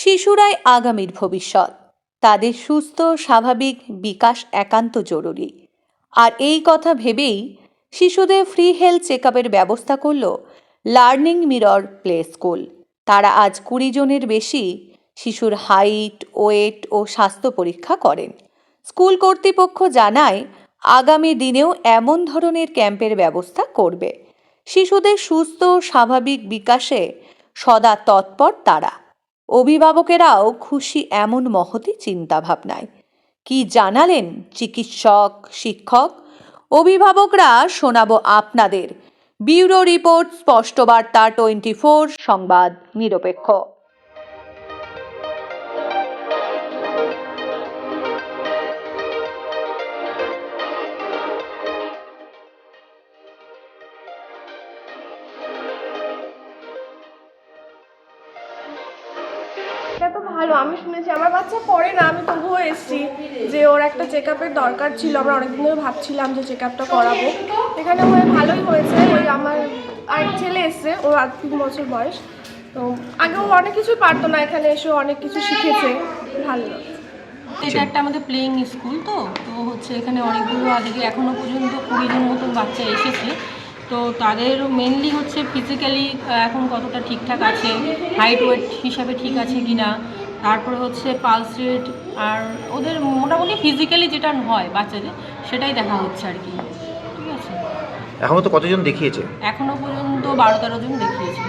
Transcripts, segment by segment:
শিশুরাই আগামীর ভবিষ্যৎ। তাদের সুস্থ স্বাভাবিক বিকাশ একান্ত জরুরি। আর এই কথা ভেবেই শিশুদের ফ্রি হেলথ চেকআপের ব্যবস্থা করল লার্নিং মিরর প্লে স্কুল। তারা আজ 20 জনের বেশি শিশুর হাইট, ওয়েট ও স্বাস্থ্য পরীক্ষা করেন। স্কুল কর্তৃপক্ষ জানায় আগামী দিনেও এমন ধরনের ক্যাম্পের ব্যবস্থা করবে। শিশুদের সুস্থ স্বাভাবিক বিকাশে সদা তৎপর তারা। অভিভাবকেরাও খুশি এমন মহতি চিন্তাভাবনায়। কি জানালেন চিকিৎসক, শিক্ষক, অভিভাবকরা শোনাবো আপনাদের। ব্যুরো রিপোর্ট, স্পষ্ট বার্তা 24 সংবাদ নিরপেক্ষ। এটা তো ভালো। আমি শুনেছি, আমার বাচ্চা পড়ে না, আমি তবুও এসেছি যে ওর একটা চেকআপের দরকার ছিল। আমরা অনেকদিন ধরে ভাবছিলাম যে চেকআপটা করাবো। এখানে হয়ে ভালোই হয়েছে। ওই আমার আরেক ছেলে এসছে, ওর 3 বছর বয়স। তো আগেও অনেক কিছুই পারতো না, এখানে এসে অনেক কিছু শিখেছে। ভালো লাগছে। এটা একটা আমাদের প্লেইং স্কুল, তো হচ্ছে এখানে অনেকগুলো আজকে এখনও পর্যন্ত 20 জন মতন বাচ্চা এসেছে। তো তাদের মেনলি হচ্ছে ফিজিক্যালি এখন কতটা ঠিকঠাক আছে, হাইট ওয়েট হিসাবে ঠিক আছে কি না, তারপরে হচ্ছে পালস রেট, আর ওদের মোটামুটি ফিজিক্যালি যেটা হয় বাচ্চাদের সেটাই দেখা হচ্ছে আর কি। ঠিক আছে, এখনও তো কতজন দেখিয়েছে? এখনও পর্যন্ত 12-13 জন দেখিয়েছে।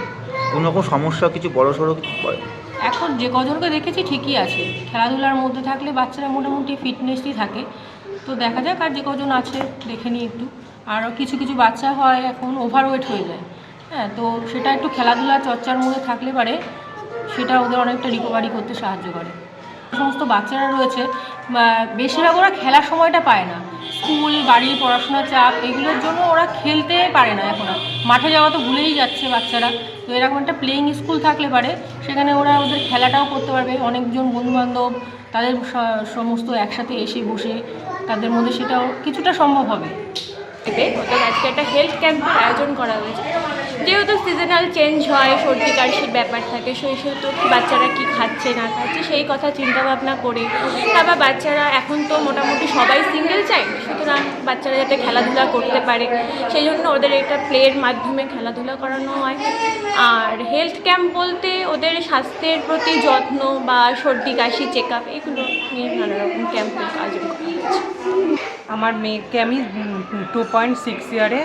কোনো রকম সমস্যা কিছু বড় সড়ো কিছু হয়? এখন যে কজনকে দেখেছি ঠিকই আছে। খেলাধুলার মধ্যে থাকলে বাচ্চারা মোটামুটি ফিটনেসই থাকে। তো দেখা যাক আর যে কজন আছে দেখে নিই একটু। আরও কিছু কিছু বাচ্চা হয় এখন ওভারওয়েট হয়ে যায়, হ্যাঁ, তো সেটা একটু খেলাধুলা চর্চার মধ্যে থাকলে পারে সেটা ওদের অনেকটা রিকভারি করতে সাহায্য করে। সমস্ত বাচ্চারা রয়েছে বেশিরভাগ ওরা খেলার সময়টা পায় না। স্কুল, বাড়ি, পড়াশোনার চাপ এগুলোর জন্য ওরা খেলতে পারে না। এখন মাঠে যাওয়া তো ভুলেই যাচ্ছে বাচ্চারা। তো এরকম একটা প্লেইং স্কুল থাকলে পারে সেখানে ওরা ওদের খেলাটাও করতে পারবে। অনেকজন বন্ধুবান্ধব তাদের সমস্ত একসাথে এসে বসে তাদের মধ্যে সেটাও কিছুটা সম্ভব হবে। ওদের আজকে একটা হেলথ ক্যাম্পের আয়োজন করা হয়েছে। যেহেতু সিজনাল চেঞ্জ হয়, সর্দি কাশির ব্যাপার থাকে, সেহেতু বাচ্চারা কি খাচ্ছে না খাচ্ছে সেই কথা চিন্তাভাবনা করে, তারপর বাচ্চারা এখন তো মোটামুটি সবাই সিঙ্গেল চাইল্ড, সুতরাং বাচ্চারা যাতে খেলাধুলা করতে পারে সেই জন্য ওদের একটা প্লের মাধ্যমে খেলাধুলা করানো হয়। আর হেলথ ক্যাম্প বলতে ওদের স্বাস্থ্যের প্রতি যত্ন বা সর্দি কাশি চেকআপ এগুলো নিয়ে নানা রকম ক্যাম্পের আয়োজন করা হয়েছে। আমার মেয়েকে আমি 2.6 ইয়ারে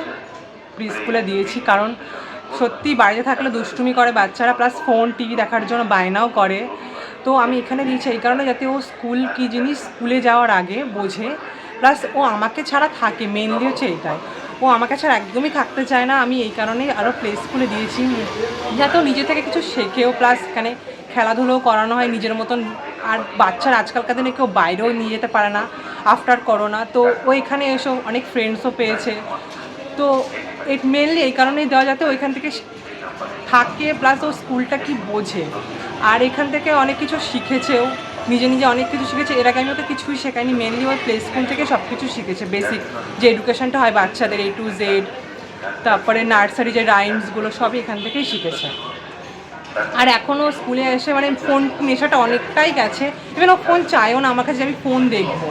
প্রি স্কুলে দিয়েছি, কারণ সত্যি বাড়িতে থাকলে দুষ্টুমি করে বাচ্চারা, প্লাস ফোন টিভি দেখার জন্য বায়নাও করে। তো আমি এখানে দিয়েছি এই কারণে যাতে ও স্কুল কী জিনিস স্কুলে যাওয়ার আগে বোঝে, প্লাস ও আমাকে ছাড়া থাকে। মেনলি হচ্ছে এইটাই, ও আমাকে ছাড়া একদমই থাকতে চায় না। আমি এই কারণেই আরও প্লে স্কুলে দিয়েছি যাতে ও নিজে থেকে কিছু শেখেও, প্লাস এখানে খেলাধুলোও করানো হয় নিজের মতন। আর বাচ্চারা আজকালকার দিনে কেউ বাইরেও নিয়ে যেতে পারে না আফটার করোনা, তো ও এখানে এসেও অনেক ফ্রেন্ডসও পেয়েছে। তো মেনলি এই কারণেই দেওয়া যাতে ওইখান থেকে থাকে, প্লাস ও স্কুলটা কি বোঝে। আর এখান থেকে অনেক কিছু শিখেছেও, নিজে নিজে অনেক কিছু শিখেছে। এর আগে আমি ওকে কিছুই শেখাইনি, মেনলি ওই প্লে স্কুল থেকে সব কিছু শিখেছে। বেসিক যে এডুকেশনটা হয় বাচ্চাদের A to Z, তারপরে নার্সারি যে রাইমসগুলো সবই এখান থেকেই শিখেছে। আর এখনও স্কুলে এসে মানে ফোন নেশাটা অনেকটাই গেছে। ইভেন ও ফোন চায়ও না আমার কাছে, আমি ফোন দেখবো।